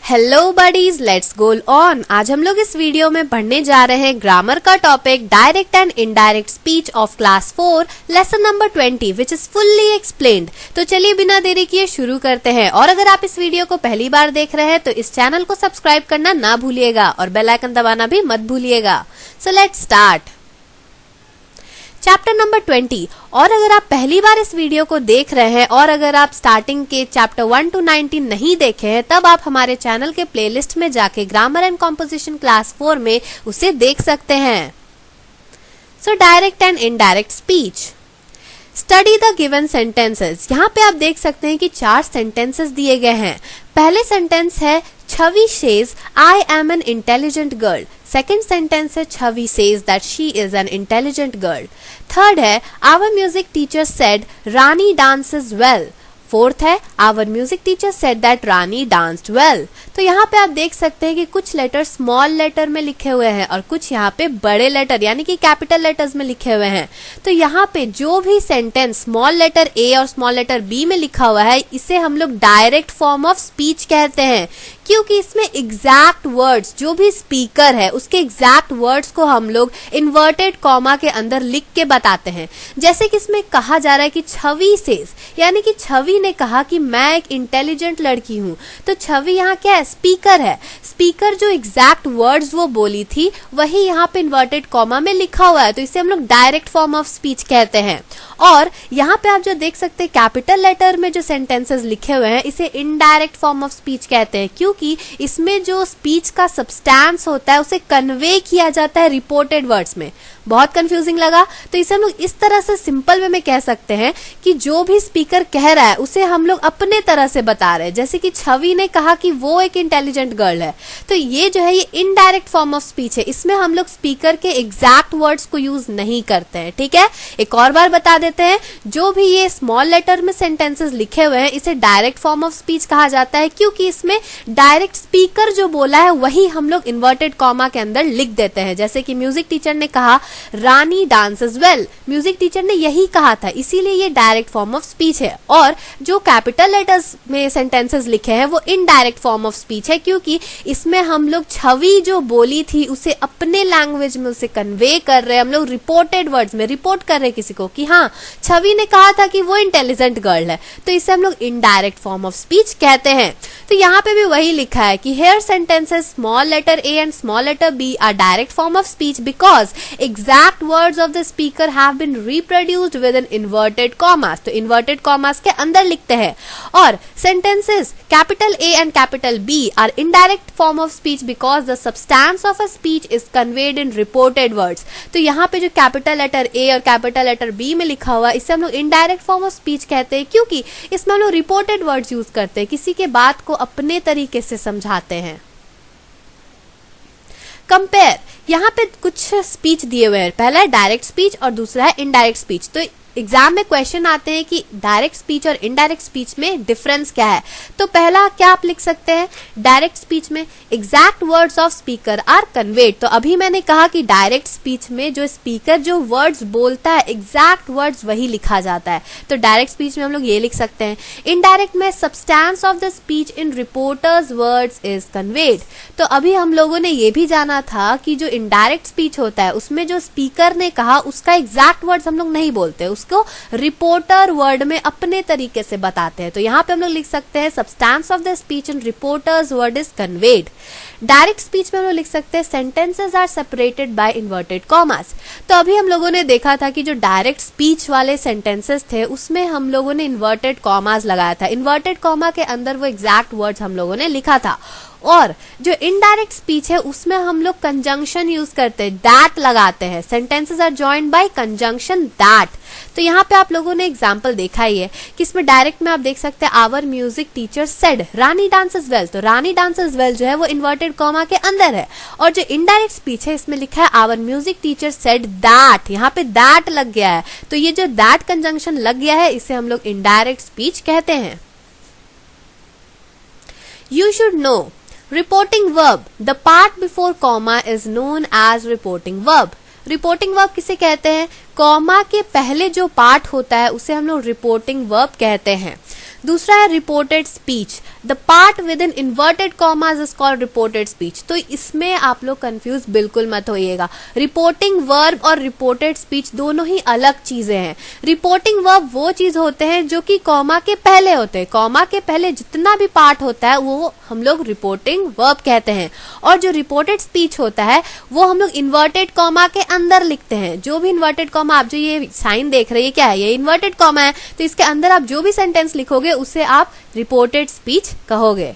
Hello buddies, let's go on. आज हम लोग इस वीडियो में पढ़ने जा रहे हैं ग्रामर का topic direct and indirect speech of class 4 lesson number 20 which is fully explained. तो चलिए बिना देरी किए शुरू करते हैं। और अगर आप इस वीडियो को पहली बार देख रहे हैं तो इस चैनल को सब्सक्राइब करना ना भूलिएगा और बेल आइकन दबाना भी मत भूलिएगा। So let's start chapter number 20। और अगर आप पहली बार इस वीडियो को देख रहे हैं और अगर आप स्टार्टिंग के चैप्टर 1 to 19 नहीं देखे हैं तब आप हमारे चैनल के प्लेलिस्ट में जाके ग्रामर एंड कॉम्पोजिशन क्लास 4 में उसे देख सकते हैं। So direct and indirect speech. Study the given sentences. यहाँ पे आप देख सकते हैं कि 4 सेंटेंसेस दिए गए हैं। पहले सेंटेंस है छवि says I am an intelligent girl. Second sentence है छवि says that she is an intelligent girl. Third है our music teacher said Rani dances well. Fourth है our music teacher said that Rani danced well. तो यहाँ पे आप देख सकते हैं कि कुछ लेटर स्मॉल लेटर में लिखे हुए हैं और कुछ यहाँ पे बड़े लेटर यानी कि कैपिटल लेटर्स में लिखे हुए हैं। तो यहाँ पे जो भी सेंटेंस स्मॉल लेटर ए और स्मॉल लेटर बी में लिखा हुआ है इसे हम लोग डायरेक्ट फॉर्म ऑफ स्पीच कहते हैं, क्योंकि इसमें एग्जैक्ट वर्ड्स जो भी स्पीकर है उसके एग्जैक्ट वर्ड्स को हम लोग इन्वर्टेड कॉमा के अंदर लिख के बताते हैं। जैसे कि इसमें कहा जा रहा है कि छवि सेज, यानी कि छवि ने कहा कि मैं एक इंटेलिजेंट लड़की हूँ। तो छवि यहाँ क्या है? स्पीकर है। स्पीकर जो एग्जैक्ट वर्ड्स वो बोली थी वही यहाँ पे इन्वर्टेड कॉमा में लिखा हुआ है, तो इसे हम लोग डायरेक्ट फॉर्म ऑफ स्पीच कहते हैं। और यहाँ पे आप जो देख सकते हैं कैपिटल लेटर में जो सेंटेंसेस लिखे हुए हैं इसे इनडायरेक्ट फॉर्म ऑफ स्पीच कहते हैं, क्योंकि इसमें जो स्पीच का सब्सटेंस होता है उसे कन्वे किया जाता है रिपोर्टेड वर्ड्स में। बहुत कंफ्यूजिंग लगा? तो इसे हम लोग इस तरह से सिंपल वे में कह सकते हैं कि जो भी स्पीकर कह रहा है उसे हम लोग अपने तरह से बता रहे हैं। जैसे कि छवि ने कहा कि वो एक इंटेलिजेंट गर्ल है, तो ये जो है ये इनडायरेक्ट फॉर्म ऑफ स्पीच है। इसमें हम लोग स्पीकर के एग्जैक्ट वर्ड्स को यूज नहीं करते हैं। ठीक है, एक और बार बता देते हैं, जो भी ये स्मॉल लेटर में सेंटेंसेस लिखे हुए हैं इसे डायरेक्ट फॉर्म ऑफ स्पीच कहा जाता है, क्योंकि इसमें डायरेक्ट स्पीकर जो बोला है वही हम लोग इन्वर्टेड कॉमा के अंदर लिख देते हैं। जैसे कि म्यूजिक टीचर ने कहा रानी डांसेस वेल, म्यूजिक टीचर ने यही कहा था, इसीलिए ये डायरेक्ट फॉर्म ऑफ स्पीच है। और जो कैपिटल लेटर्स में सेंटेंसेस लिखे हैं वो इनडायरेक्ट फॉर्म ऑफ स्पीच है, क्योंकि इसमें हम लोग छवि जो बोली थी उसे अपने लैंग्वेज में उसे कन्वे कर रहे हैं। हम लोग रिपोर्टेड वर्ड्स में रिपोर्ट कर रहे हैं किसी को कि हाँ छवि ने कहा था कि वो इंटेलिजेंट गर्ल है, तो इसे हम लोग इनडायरेक्ट फॉर्म ऑफ स्पीच कहते हैं। तो यहाँ पे भी वही लिखा है कि here sentences small letter A and small letter B are direct form of speech because exact words of the speaker have been reproduced with an inverted commas. तो इन्वर्टेड कॉमास के अंदर लिखते हैं। और sentences capital A and capital B are indirect form of speech because the substance of a speech is conveyed in reported words. तो यहाँ पे जो कैपिटल लेटर ए और कैपिटल लेटर बी में लिखा हुआ इसे हम लोग इनडायरेक्ट फॉर्म ऑफ स्पीच कहते हैं, क्योंकि इसमें हम लोग रिपोर्टेड वर्ड्स यूज करते हैं, किसी के बात को अपने तरीके से समझाते हैं। कंपेयर, यहाँ पे कुछ स्पीच दिए हुए हैं। पहला है डायरेक्ट स्पीच और दूसरा है इनडायरेक्ट स्पीच। तो एग्जाम में क्वेश्चन आते हैं कि डायरेक्ट स्पीच और इनडायरेक्ट स्पीच में डिफरेंस क्या है। तो पहला क्या आप लिख सकते हैं, डायरेक्ट स्पीच में exact words of speaker are conveyed. तो अभी मैंने कहा कि डायरेक्ट स्पीच में जो स्पीकर जो वर्ड्स बोलता है एग्जैक्ट वर्ड्स वही लिखा जाता है। तो डायरेक्ट स्पीच में हम लोग ये लिख सकते हैं। इनडायरेक्ट में substance of the speech in reporters words is conveyed. तो अभी हम लोगों ने ये भी जाना था कि जो इनडायरेक्ट स्पीच होता है उसमें जो स्पीकर ने कहा उसका एग्जैक्ट वर्ड्स हम लोग नहीं बोलते, को रिपोर्टर वर्ड में अपने तरीके से बताते हैं। तो यहाँ पे हम लोग लिख सकते हैं substance of the speech in reporter's word is conveyed. Direct speech में हम लोग लिख सकते हैं sentences are separated by inverted commas. तो अभी हम लोगों ने देखा था कि जो डायरेक्ट स्पीच वाले सेंटेंसेस थे उसमें हम लोगों ने इन्वर्टेड कॉमास लगाया था। इन्वर्टेड कॉमा के अंदर वो एग्जैक्ट वर्ड्स हम लोगों ने लिखा था। और जो इनडायरेक्ट स्पीच है उसमें हम लोग कंजंक्शन यूज करते हैं, दैट लगाते हैं। Sentences are joined by conjunction that. तो यहाँ पे आप लोगों ने एग्जाम्पल देखा ही है कि इसमें डायरेक्ट में आप देख सकते हैं our music teacher said Rani dances well. तो रानी डांसेस वेल जो है वो इन्वर्टेड कॉमा के अंदर है। और जो इनडायरेक्ट स्पीच है इसमें लिखा है our music teacher said that. यहाँ पे दैट लग गया है, तो ये जो दैट कंजंक्शन लग गया है इसे हम लोग इनडायरेक्ट स्पीच कहते हैं। You should know reporting verb, the part before comma is known as reporting verb. Reporting verb किसे कहते हैं? कॉमा के पहले जो पार्ट होता है उसे हम लोग रिपोर्टिंग वर्ब कहते हैं। दूसरा है reported speech, the part with in inverted commas is called reported speech. तो इसमें आप लोग कंफ्यूज बिल्कुल मत होइएगा, रिपोर्टिंग वर्ब और रिपोर्टेड स्पीच दोनों ही अलग चीजें हैं। रिपोर्टिंग वर्ब वो चीज होते हैं जो कि कॉमा के पहले होते हैं, कॉमा के पहले जितना भी पार्ट होता है वो हम लोग रिपोर्टिंग वर्ब कहते हैं। और जो रिपोर्टेड स्पीच होता है वो हम लोग इन्वर्टेड कॉमा के अंदर लिखते हैं। जो भी इन्वर्टेड कॉमा, आप जो ये साइन देख रहे हैं क्या है, ये इन्वर्टेड कॉमा है, तो इसके अंदर आप जो भी सेंटेंस लिखोगे उसे आप रिपोर्टेड स्पीच कहोगे।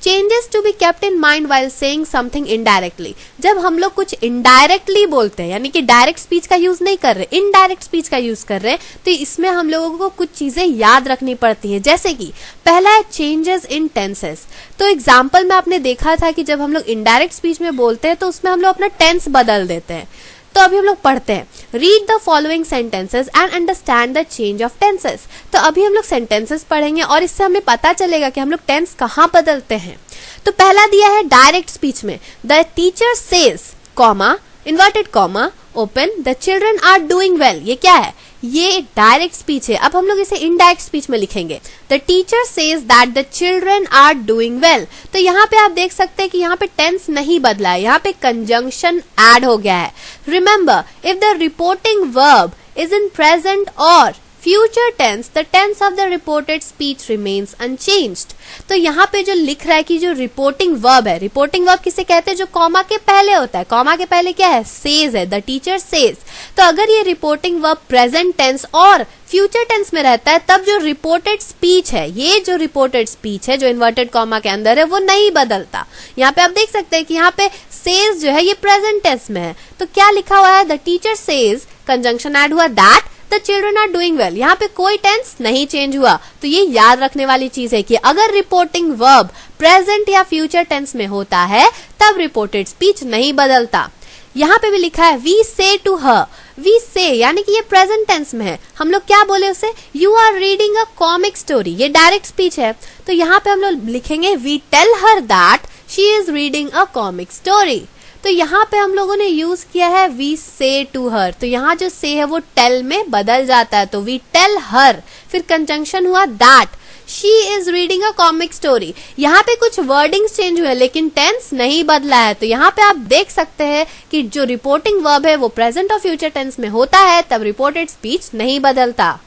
Changes to be kept in mind while saying something indirectly, जब हम लोग कुछ इनडायरेक्टली बोलते हैं यानी कि डायरेक्ट स्पीच का यूज नहीं कर रहे, इनडायरेक्ट स्पीच का यूज कर रहे हैं, तो इसमें हम लोगों को कुछ चीजें याद रखनी पड़ती है। जैसे कि पहला है चेंजेस इन टेंसेस। तो एग्जाम्पल में आपने देखा था कि जब हम लोग इनडायरेक्ट स्पीच में बोलते हैं तो उसमें हम लोग अपना टेंस बदल देते हैं। तो अभी हम लोग पढ़ते हैं, read the following sentences and understand the change of tenses. तो अभी हम लोग सेंटेंसेस पढ़ेंगे और इससे हमें पता चलेगा कि हम लोग टेंस कहाँ बदलते हैं। तो पहला दिया है डायरेक्ट स्पीच में, the teacher says comma inverted comma open the children are doing well. ये क्या है, ये डायरेक्ट स्पीच है। अब हम लोग इसे इनडायरेक्ट स्पीच में लिखेंगे, the teacher says that the children are doing well. तो यहाँ पे आप देख सकते हैं कि यहाँ पे टेंस नहीं बदला है, यहाँ पे कंजंक्शन ऐड हो गया है। Remember, if the reporting verb is in present और future tense, the tense of the reported speech remains unchanged. तो यहाँ पे जो लिख रहा है कि जो रिपोर्टिंग वर्ब है, रिपोर्टिंग वर्ब किसे कहते हैं, जो कॉमा के पहले होता है। कॉमा के पहले क्या है, सेज है, द टीचर सेज। तो अगर ये रिपोर्टिंग वर्ब प्रेजेंट टेंस और फ्यूचर टेंस में रहता है तब जो रिपोर्टेड स्पीच है, ये जो रिपोर्टेड स्पीच है जो इन्वर्टेड कॉमा के अंदर है वो नहीं बदलता। यहाँ पे आप देख सकते हैं कि यहाँ पे सेज जो है ये प्रेजेंट टेंस में है, तो क्या लिखा हुआ है, the teacher says, conjunction add हुआ that the children are doing well. यहाँ पे कोई टेंस नहीं चेंज हुआ। तो ये याद रखने वाली चीज है कि अगर रिपोर्टिंग वर्ब प्रेजेंट या फ्यूचर टेंस में होता है तब रिपोर्टेड स्पीच नहीं बदलता। यहाँ पे भी लिखा है वी से टू हर, वी से यानी कि ये प्रेजेंट टेंस में है, हम लोग क्या बोले उसे, you are reading a comic story, ये डायरेक्ट स्पीच है। तो यहाँ पे हम लोग लिखेंगे we tell her that she is reading a comic story. तो यहाँ पे हम लोगों ने यूज किया है वी से टू हर, तो यहाँ जो से है वो टेल में बदल जाता है, तो वी टेल हर, फिर कंजंक्शन हुआ that she is reading a comic story. यहाँ पे कुछ वर्डिंग्स चेंज हुए लेकिन टेंस नहीं बदला है। तो यहाँ पे आप देख सकते हैं कि जो रिपोर्टिंग वर्ब है वो प्रेजेंट और फ्यूचर टेंस में होता है तब रिपोर्टेड स्पीच नहीं बदलता।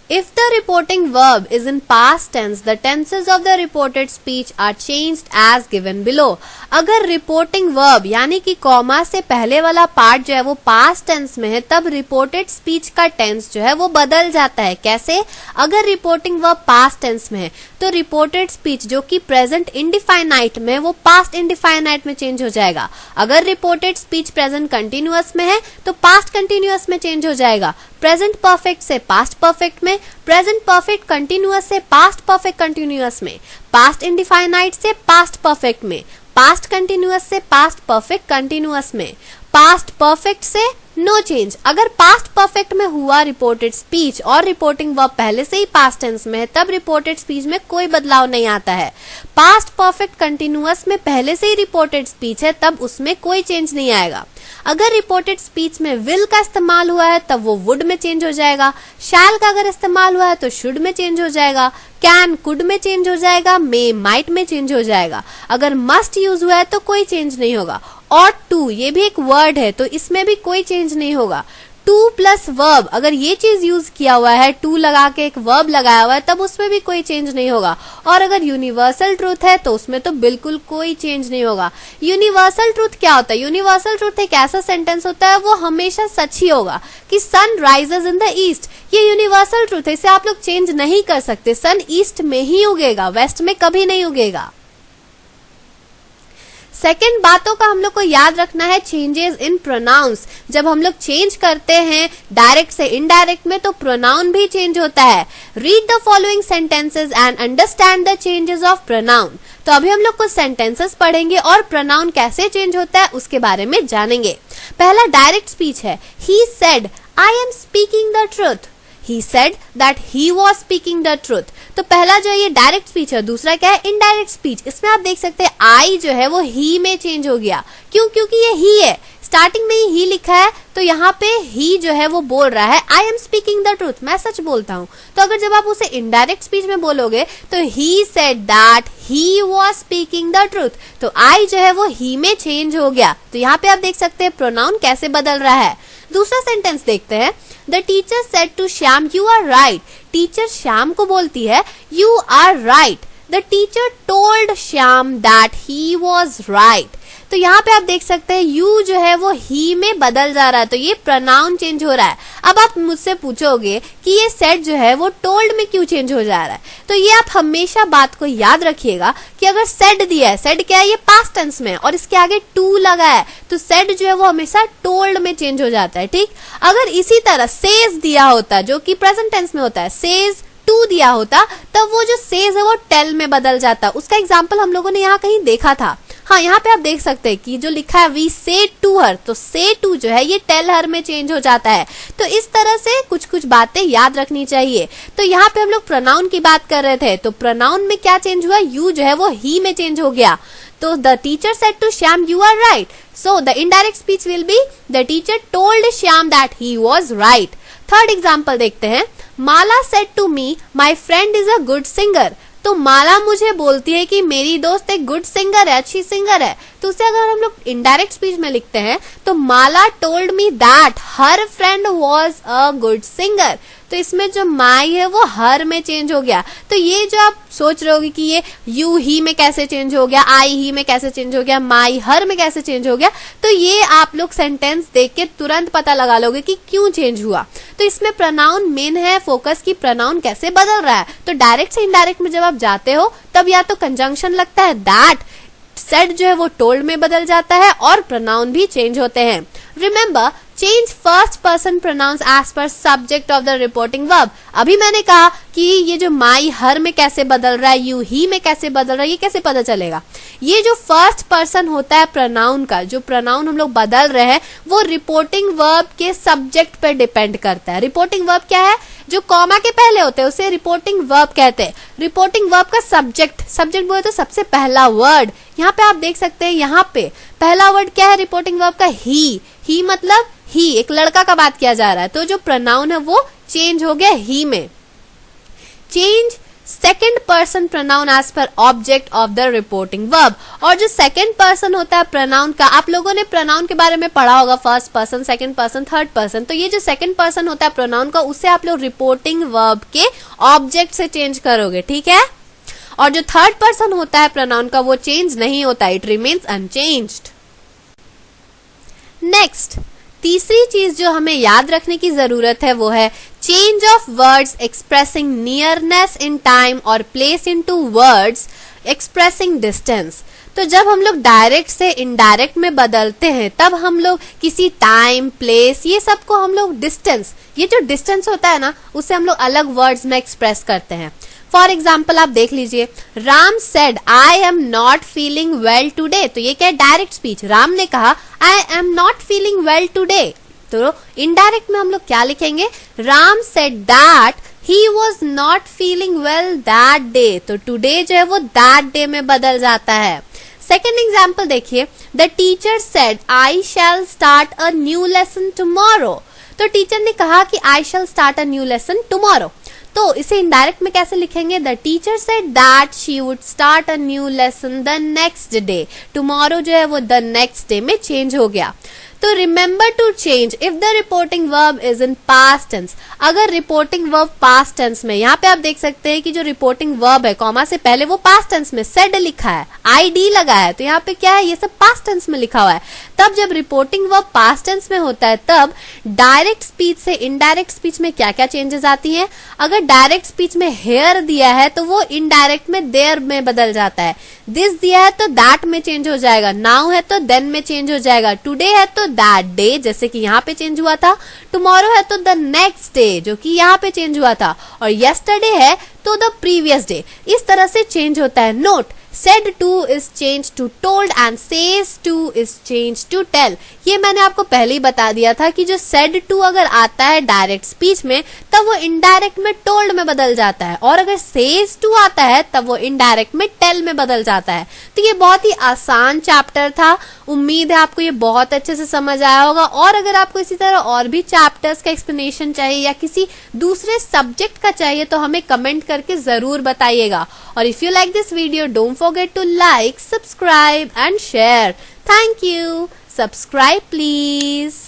If the reporting verb is in past tense, the tenses of the reported speech are changed as given below. अगर reporting verb यानी कि कॉमा से पहले वाला पार्ट जो है वो past tense में है तब reported speech का tense जो है वो बदल जाता है। कैसे? अगर reporting verb past tense में है तो reported speech जो कि present indefinite में वो past indefinite में चेंज हो जाएगा। अगर reported speech present continuous में है तो past continuous में चेंज हो जाएगा। प्रेजेंट परफेक्ट से पास्ट परफेक्ट में, प्रेजेंट परफेक्ट कंटिन्यूअस से पास्ट परफेक्ट कंटिन्यूअस में, पास्ट इंडिफाइनाइट से पास्ट परफेक्ट में, पास्ट कंटिन्यूअस से पास्ट परफेक्ट कंटिन्यूअस में, पास्ट परफेक्ट से नो चेंज। अगर पास्ट परफेक्ट में हुआ रिपोर्टेड स्पीच और रिपोर्टिंग वर्ब पहले से ही पास्ट टेंस में है तब रिपोर्टेड स्पीच में कोई बदलाव नहीं आता है। पास्ट परफेक्ट कंटिन्यूअस में पहले से ही रिपोर्टेड स्पीच है तब उसमें कोई चेंज नहीं आएगा। अगर रिपोर्टेड स्पीच में विल का इस्तेमाल हुआ है तब वो वुड में चेंज हो जाएगा। शैल का अगर इस्तेमाल हुआ है तो शुड में चेंज हो जाएगा। कैन कुड में चेंज हो जाएगा। मे माइट में चेंज हो जाएगा। अगर मस्ट यूज हुआ है तो कोई चेंज नहीं होगा। और टू ये भी एक वर्ड है तो इसमें भी कोई चेंज नहीं होगा। टू प्लस वर्ब अगर ये चीज यूज किया हुआ है, टू लगा के एक वर्ब लगाया हुआ है तब उसमें भी कोई चेंज नहीं होगा। और अगर यूनिवर्सल ट्रूथ है तो उसमें तो बिल्कुल कोई चेंज नहीं होगा। यूनिवर्सल ट्रूथ क्या होता है? यूनिवर्सल ट्रूथ एक ऐसा सेंटेंस होता है वो हमेशा सच ही होगा कि sun rises in the east, ये यूनिवर्सल ट्रूथ है, इसे आप लोग चेंज नहीं कर सकते। सन ईस्ट में ही उगेगा, वेस्ट में कभी नहीं उगेगा। सेकेंड बातों का हम लोग को याद रखना है चेंजेस इन प्रोनाउंस। जब हम लोग चेंज करते हैं डायरेक्ट से इनडायरेक्ट में तो प्रोनाउन भी चेंज होता है। Read the following sentences and understand the changes of pronoun. तो अभी हम लोग कुछ सेंटेंसेस पढ़ेंगे और प्रोनाउन कैसे चेंज होता है उसके बारे में जानेंगे। पहला डायरेक्ट स्पीच है, he said I am speaking the truth. he said that he was speaking the truth। तो पहला जो है ये डायरेक्ट स्पीच है, दूसरा क्या है इनडायरेक्ट स्पीच। इसमें आप देख सकते हैं आई जो है वो ही में चेंज हो गया। क्यों? क्योंकि ये ही है, स्टार्टिंग में ही लिखा है, तो यहाँ पे ही जो है वो बोल रहा है I am speaking the truth, मैं सच बोलता हूँ। तो अगर जब आप उसे इनडायरेक्ट स्पीच में बोलोगे तो he said that he was speaking the truth, तो आई जो है वो ही में चेंज हो गया। तो यहाँ पे आप देख सकते हैं प्रोनाउन कैसे बदल रहा है। दूसरा सेंटेंस देखते हैं। The teacher said to Shyam you are right. Teacher Shyam को बोलती है you are right. The teacher told Shyam that he was right. तो यहाँ पे आप देख सकते हैं यू जो है वो ही में बदल जा रहा है, तो ये प्रोनाउन चेंज हो रहा है। अब आप मुझसे पूछोगे कि ये सेड जो है वो टोल्ड में क्यों चेंज हो जा रहा है, तो ये आप हमेशा बात को याद रखिएगा कि अगर सेड दिया है, सेड क्या है ये पास्ट टेंस में और इसके आगे टू लगा है, तो सेड जो है वो हमेशा टोल्ड में चेंज हो जाता है। ठीक, अगर इसी तरह सेज दिया होता जो कि प्रेजेंट टेंस में होता है, सेज टू दिया होता, तब वो जो सेज है वो टेल में बदल जाता। उसका एग्जाम्पल हम लोगों ने यहाँ कहीं देखा था। हाँ, यहाँ पे आप देख सकते हैं कि जो लिखा है वी से टू हर, तो से टू जो है ये टेल हर में चेंज हो जाता है। तो इस तरह से कुछ कुछ बातें याद रखनी चाहिए। तो यहाँ पे हम लोग प्रोनाउन की बात कर रहे थे, तो प्रोनाउन में क्या चेंज हुआ, यू जो है वो ही में चेंज हो गया। तो the teacher said to Shyam you are right, so the indirect speech will be the teacher told Shyam that he was right. Third example देखते हैं। Mala said to me my friend is a good singer. तो माला मुझे बोलती है कि मेरी दोस्त एक गुड सिंगर है, अच्छी सिंगर है। तो उसे अगर हम लोग इनडायरेक्ट स्पीच में लिखते हैं तो Mala told me that her friend was a good singer. तो इसमें जो माई है वो हर में चेंज हो गया। तो ये जो आप सोच रहे होगे कि ये यू ही में कैसे चेंज हो गया, आई ही में कैसे चेंज हो गया, माई हर में कैसे चेंज हो गया, तो ये आप लोग सेंटेंस देख के तुरंत पता लगा लोगे कि क्यों चेंज हुआ। तो इसमें प्रोनाउन मेन है फोकस की प्रोनाउन कैसे बदल रहा है। तो डायरेक्ट से इनडायरेक्ट में जब आप जाते हो तब या तो कंजंक्शन लगता है दैट, सेड जो है वो टोल्ड में बदल जाता है और प्रोनाउन भी चेंज होते हैं। Remember, change first person pronouns as per subject of the reporting verb. अभी मैंने कहा कि ये जो माई हर में कैसे बदल रहा है, यू ही में कैसे बदल रहा है, ये कैसे पता चलेगा। ये जो फर्स्ट पर्सन होता है प्रोनाउन का, जो प्रोनाउन हम लोग बदल रहे हैं वो रिपोर्टिंग वर्ब के सब्जेक्ट पर डिपेंड करता है। रिपोर्टिंग वर्ब क्या है, जो कॉमा के पहले होते हैं उसे रिपोर्टिंग वर्ब कहते हैं। रिपोर्टिंग वर्ब का सब्जेक्ट बोले तो सबसे पहला वर्ड, यहाँ पे आप देख सकते हैं, यहाँ पे पहला वर्ड क्या है रिपोर्टिंग वर्ब का, ही मतलब ही, एक लड़का का बात किया जा रहा है। तो जो प्रोनाउन है वो चेंज हो गया ही में। Change second person pronoun as per object of the reporting verb. और जो सेकेंड पर्सन होता है प्रोनाउन का, आप लोगों ने प्रोनाउन के बारे में पढ़ा होगा, first person, second person, third person. तो ये जो सेकेंड पर्सन होता है प्रोनाउन का, उसे आप लोग रिपोर्टिंग वर्ब के ऑब्जेक्ट से चेंज करोगे, ठीक है। और जो थर्ड पर्सन होता है प्रोनाउन का वो चेंज नहीं होता, इट रिमेन्स अनचेंज्ड। नेक्स्ट, तीसरी चीज जो हमें याद रखने की जरूरत है वो है change of words expressing nearness in time और place into words expressing distance. तो जब हम लोग डायरेक्ट से इनडायरेक्ट में बदलते हैं तब हम लोग किसी टाइम, प्लेस, ये सब को हम लोग डिस्टेंस, ये जो डिस्टेंस होता है ना, उसे हम लोग अलग वर्ड्स में एक्सप्रेस करते हैं। फॉर एग्जाम्पल आप देख लीजिए, Ram said I am not feeling well today. तो ये क्या है, डायरेक्ट स्पीच। राम ने कहा I am not feeling well today. तो इनडायरेक्ट में हम लोग क्या लिखेंगे, Ram said that he was not feeling well that day. तो टूडे जो है वो दैट डे में बदल जाता है। सेकेंड एग्जाम्पल देखिए, the teacher said I shall start a new lesson tomorrow. तो टीचर ने कहा कि I shall start a new lesson tomorrow. तो इसे इनडायरेक्ट में कैसे लिखेंगे, the teacher said that she would start a new lesson the next day. Tomorrow जो है वो द नेक्स्ट डे में चेंज हो गया। तो remember to change if the reporting verb is in past tense. अगर रिपोर्टिंग वर्ब पास्ट टेंस में, यहाँ पे आप देख सकते हैं कि जो रिपोर्टिंग वर्ब है कॉमा से पहले वो पास्ट टेंस में सेड लिखा है, आईडी लगा है, तो यहाँ पे क्या है, ये सब पास्ट टेंस में लिखा हुआ है। तब जब रिपोर्टिंग वर्ब पास्ट टेंस में होता है तब डायरेक्ट स्पीच से इनडायरेक्ट स्पीच में क्या क्या चेंजेस आती हैं। अगर डायरेक्ट स्पीच में हेयर दिया है तो वो इनडायरेक्ट में देयर में बदल जाता है। दिस दिया है तो दैट में चेंज हो जाएगा, नाउ है तो देन में चेंज हो जाएगा, टुडे है तो तो दैट डे, जैसे कि यहाँ पे चेंज हुआ था। टुमारो है तो द नेक्स्ट डे, जो कि यहाँ पे चेंज हुआ था। और यस्टरडे है तो द प्रीवियस डे। इस तरह से चेंज होता है। Note, said to is changed to told and says to is changed to tell। ये मैंने आपको पहले ही बता दिया था कि जो said to अगर आता है डायरेक्ट स्पीच में तब वो इनडायरेक्ट में told में बदल जाता है, और अगर says to आता है तब वो इनडायरेक्ट में tell में बदल जाता है। तो ये बहुत ही आसान चैप्टर था। उम्मीद है आपको ये बहुत अच्छे से समझ आया होगा। और अगर आपको इसी तरह और भी चैप्टर्स का एक्सप्लेनेशन चाहिए या किसी दूसरे सब्जेक्ट का चाहिए तो हमें कमेंट करके जरूर बताइएगा। और if you like this video, don't forget to like, subscribe and share. Thank you. Subscribe please.